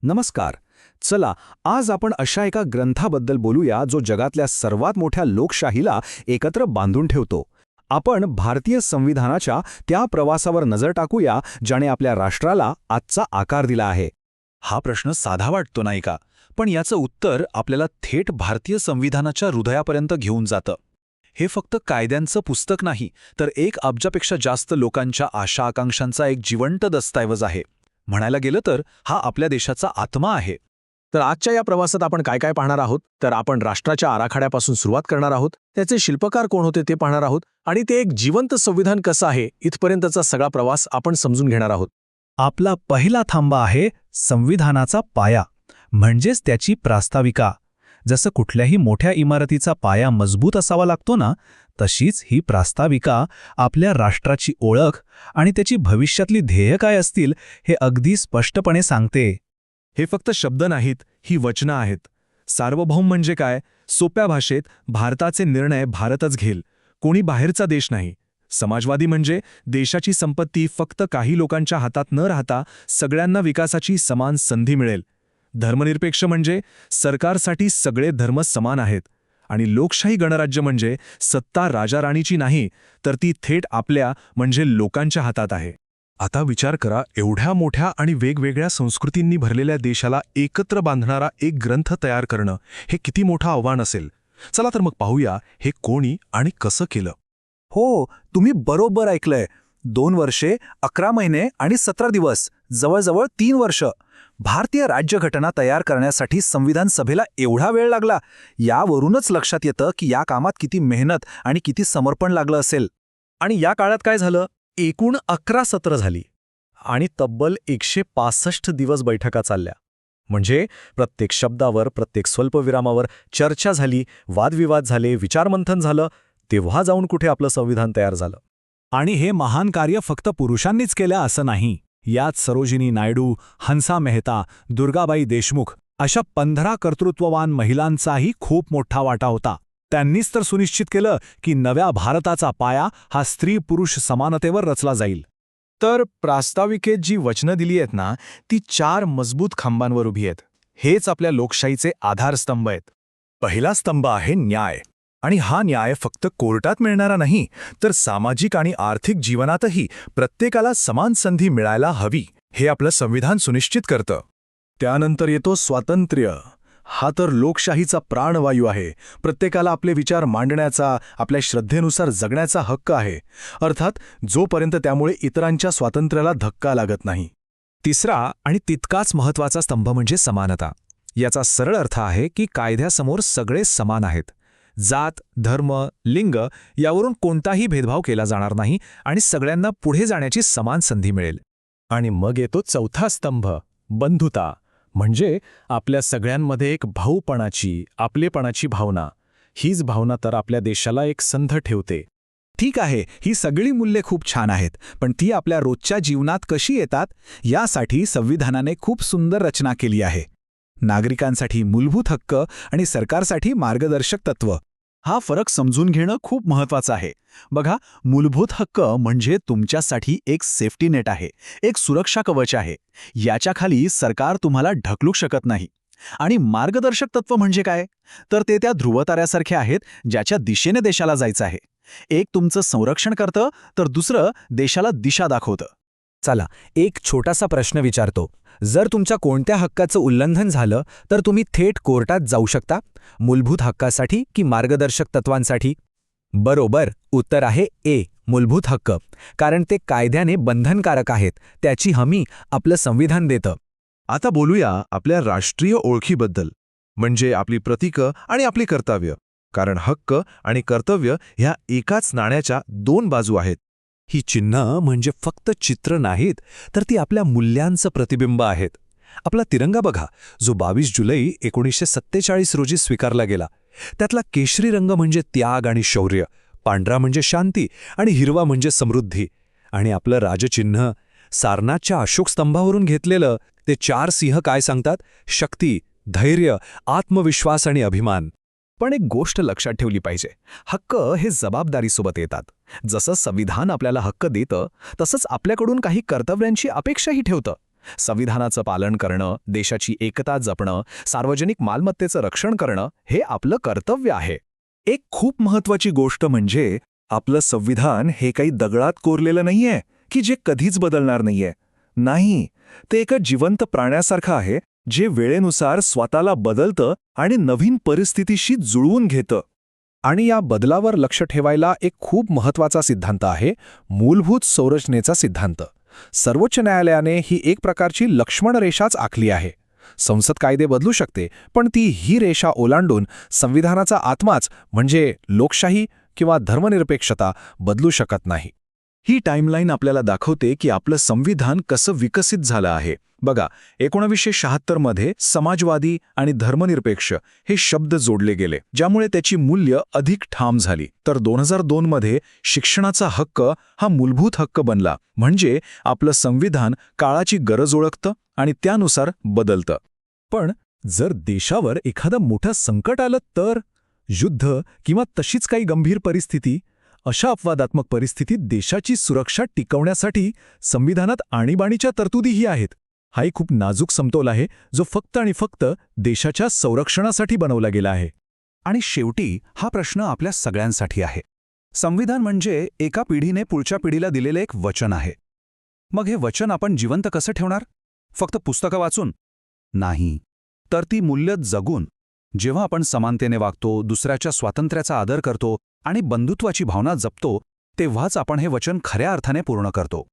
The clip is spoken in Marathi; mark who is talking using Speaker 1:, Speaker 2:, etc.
Speaker 1: नमस्कार. चला, आज आपण अशा एका ग्रंथाबद्दल बोलूया जो जगातल्या सर्वात मोठ्या लोकशाहीला एकत्र बांधून ठेवतो. आपण भारतीय संविधानाच्या त्या प्रवासावर नजर टाकूया ज्याने आपल्या राष्ट्राला आजचा आकार दिला आहे.
Speaker 2: हा प्रश्न साधा वाटतो नाही का, पण याचं उत्तर आपल्याला थेट भारतीय संविधानाच्या हृदयापर्यंत घेऊन जातं. हे फक्त कायद्यांचं पुस्तक नाही, तर 1 अब्जापेक्षा जास्त लोकांच्या आशा आकांक्षांचा एक जिवंत दस्तऐवज आहे. म्हणायला गेलं तर हा आपल्या देशाचा आत्मा आहे.
Speaker 3: तर आजच्या या प्रवासात आपण काय काय पाहणार आहोत, तर आपण राष्ट्राच्या आराखड्यापासून सुरुवात करणार आहोत, त्याचे शिल्पकार कोण होते ते पाहणार आहोत, आणि ते एक जिवंत संविधान कसं आहे इथपर्यंतचा सगळा प्रवास आपण समजून घेणार आहोत.
Speaker 4: आपला पहिला थांबा आहे संविधानाचा पाया, म्हणजेच त्याची प्रास्ताविका. जसं कुठल्याही मोठ्या इमारतीचा पाया मजबूत असावा लागतो ना, तशीच ही प्रास्ताविका आपल्या राष्ट्राची ओळख आणि त्याची भविष्यातली ध्येय काय असतील हे अगदी स्पष्टपणे सांगते.
Speaker 2: हे फक्त शब्द नाहीत, ही वचनं आहेत. सार्वभौम म्हणजे काय? सोप्या भाषेत भारताचे निर्णय भारतच घेईल, कोणी बाहेरचा देश नाही. समाजवादी म्हणजे देशाची संपत्ती फक्त काही लोकांच्या हातात न राहता सगळ्यांना विकासाची समान संधी मिळेल. धर्मनिरपेक्ष म्हणजे सरकारसाठी सगळे धर्म समान आहेत. आणि लोकशाही गणराज्य म्हणजे सत्ता राजाराणीची नाही, तर ती थेट आपल्या म्हणजे लोकांच्या हातात आहे. आता विचार करा, एवढ्या मोठ्या आणि वेगवेगळ्या संस्कृतींनी भरलेल्या देशाला एकत्र बांधणारा एक ग्रंथ तयार करणं हे किती मोठं आव्हान असेल. चला तर मग पाहूया हे कोणी आणि कसं केलं.
Speaker 1: हो, तुम्ही बरोबर ऐकलंय. 2 वर्षे, 11 महिने आणि 17 दिवस, जवळजवळ 3 वर्ष. भारतीय राज्यघटना तयार करण्यासाठी संविधान सभेला एवढा वेळ लागला. यावरूनच लक्षात येतं की या कामात किती मेहनत आणि किती समर्पण लागलं असेल.
Speaker 3: आणि या काळात काय झालं? एकूण 11 सत्र झाली आणि तब्बल 165 दिवस बैठका चालल्या. म्हणजे प्रत्येक शब्दावर, प्रत्येक स्वल्पविरामावर चर्चा झाली, वादविवाद झाले, विचारमंथन झालं. तेव्हा जाऊन कुठे आपलं संविधान तयार झालं.
Speaker 4: आणि हे महान कार्य फक्त पुरुषांनीच केलं असं नाही. यात सरोजिनी नायडू, हंसा मेहता, दुर्गाबाई देशमुख अशा 15 कर्तृत्ववान महिलांचाही खूप मोठा वाटा होता. त्यांनीच तर सुनिश्चित केलं की नव्या भारताचा पाया हा स्त्री-पुरुष समानतेवर रचला जाईल.
Speaker 3: तर प्रास्ताविकेत जी वचनं दिली आहेत ना, ती 4 मजबूत खांबांवर उभी आहेत. हेच आपल्या लोकशाहीचे आधारस्तंभ आहेत.
Speaker 2: पहिला स्तंभ आहे न्याय. आणि हा न्याय फक्त कोर्टात मिळणारा नाही, तर सामाजिक आणि आर्थिक जीवनातही प्रत्येकाला समान संधी मिळायला हवी, हे आपलं संविधान सुनिश्चित करतं. त्यानंतर येतो स्वातंत्र्य. हा तर लोकशाहीचा प्राणवायू आहे. प्रत्येकाला आपले विचार मांडण्याचा, आपल्या श्रद्धेनुसार जगण्याचा हक्क आहे. अर्थात जोपर्यंत त्यामुळे इतरांच्या स्वातंत्र्याला धक्का लागत नाही.
Speaker 4: तिसरा आणि तितकाच महत्त्वाचा स्तंभ म्हणजे समानता. याचा सरळ अर्थ आहे की कायद्यासमोर सगळे समान आहेत. जात, धर्म, लिंग यावरून कोणताही भेदभाव केला जाणार नाही आणि सगळ्यांना पुढे जाण्याची समान संधी मिळेल.
Speaker 3: आणि मग येतो चौथा स्तंभ, बंधुता. म्हणजे आपल्या सगळ्यांमध्ये एक भाऊपणाची, आपलेपणाची भावना. हीच भावना तर आपल्या देशाला एक संध ठेवते.
Speaker 1: ठीक आहे, ही सगळी मूल्ये खूप छान आहेत, पण ती आपल्या रोजच्या जीवनात कशी येतात यासाठी संविधानाने खूप सुंदर रचना केली आहे. नागरिकांसाठी मूलभूत हक्क आणि सरकारसाठी मार्गदर्शक तत्त्व. हा फरक समजून घेणं खूप महत्त्वाचं आहे. बघा, मूलभूत हक्क म्हणजे तुमच्यासाठी एक सेफ्टी नेट आहे, एक सुरक्षा कवच आहे. याच्या खाली सरकार तुम्हाला ढकलू शकत नाही. आणि मार्गदर्शक तत्त्व म्हणजे काय? तर ते त्या ध्रुवताऱ्यासारखे आहेत ज्याच्या दिशेने देशाला जायचं आहे. एक तुमचं संरक्षण करतं, तर दुसरं देशाला दिशा दाखवतं.
Speaker 4: चला, एक छोटासा प्रश्न विचारतो. जर तुमच्या कोणत्या हक्काचं उल्लंघन झालं तर तुम्ही थेट कोर्टात जाऊ शकता, मूलभूत हक्कासाठी की मार्गदर्शक तत्वांसाठी? बरोबर, उत्तर आहे ए, मूलभूत हक्क. कारण ते कायद्याने बंधनकारक आहेत. त्याची हमी आपलं संविधान देतं.
Speaker 2: आता बोलूया आपल्या राष्ट्रीय ओळखीबद्दल, म्हणजे आपली प्रतीकं आणि आपली कर्तव्य. कारण हक्क आणि कर्तव्य ह्या एकाच नाण्याच्या 2 बाजू आहेत.
Speaker 4: ही चिन्ह म्हणजे फक्त चित्र नाहीत, तर ती आपल्या मूल्यांचं प्रतिबिंब आहेत. आपला तिरंगा बघा, जो 22 जुलै 1947 रोजी स्वीकारला गेला. त्यातला केशरी रंग म्हणजे त्याग आणि शौर्य, पांढरा म्हणजे शांती आणि हिरवा म्हणजे समृद्धी. आणि आपलं राजचिन्ह सारनाथच्या अशोक स्तंभावरून घेतलेलं ते 4 सिंह काय सांगतात? शक्ती, धैर्य, आत्मविश्वास आणि अभिमान.
Speaker 3: पण एक गोष्ट लक्षात ठेवली पाहिजे, हक्क हे जबाबदारीसोबत येतात. जसं संविधान आपल्याला हक्क देतं, तसंच आपल्याकडून काही कर्तव्यांची अपेक्षाही ठेवतं.
Speaker 1: संविधानाचं पालन करणं, देशाची एकता जपणं, सार्वजनिक मालमत्तेचं रक्षण करणं हे आपलं कर्तव्य आहे.
Speaker 2: एक खूप महत्वाची गोष्ट म्हणजे आपलं संविधान हे काही दगडात कोरलेलं नाहीये की जे कधीच बदलणार नाहीये. नाही, ते एका जिवंत प्राण्यासारखं आहे जे वेळेनुसार स्वतःला बदलतं आणि नवीन परिस्थितीशी जुळवून घेतं.
Speaker 3: आणि या बदलावर लक्ष ठेवायला एक खूप महत्वाचा सिद्धांत आहे, मूलभूत संरचनेचा सिद्धांत. सर्वोच्च न्यायालयाने ही एक प्रकारची लक्ष्मण रेषाच आखली आहे. संसद कायदे बदलू शकते, पण ती ही रेषा ओलांडून संविधानाचा आत्माच म्हणजे लोकशाही किंवा धर्मनिरपेक्षता बदलू शकत नाही.
Speaker 2: ही टाईमलाईन आपल्याला दाखवते की आपलं संविधान कसं विकसित झालं आहे. बघा, 1976 मध्ये समाजवादी आणि धर्मनिरपेक्ष हे शब्द जोडले गेले, ज्यामुळे त्याची मूल्य अधिक ठाम झाली. तर 2002 मध्ये शिक्षणाचा हक्क हा मूलभूत हक्क बनला. म्हणजे आपलं संविधान काळाची गरज ओळखतं आणि त्यानुसार बदलतं.
Speaker 4: पण जर देशावर एखादं मोठं संकट आलं तर, युद्ध किंवा तशीच काही गंभीर परिस्थिती, अशा अपवादात्मक परिस्थितीत देशाची सुरक्षा टिकवण्यासाठी संविधानात आणीबाणीच्या तरतुदीही आहेत. हाही खूप नाजूक समतोल आहे जो फक्त आणि फक्त देशाच्या संरक्षणासाठी बनवला गेला आहे.
Speaker 1: आणि शेवटी हा प्रश्न आपल्या सगळ्यांसाठी आहे. संविधान म्हणजे एका पिढीने पुढच्या पिढीला दिलेलं एक वचन आहे. मग हे वचन आपण जिवंत कसं ठेवणार? फक्त पुस्तकं वाचून? नाही, तर ती मूल्य जगून. जेव्हा आपण समानतेने वागतो, दुसऱ्याच्या स्वातंत्र्याचा आदर करतो आणि बंधुत्वाची भावना जपतो, तेव्हाच आपण हे वचन खऱ्या अर्थाने पूर्ण करतो.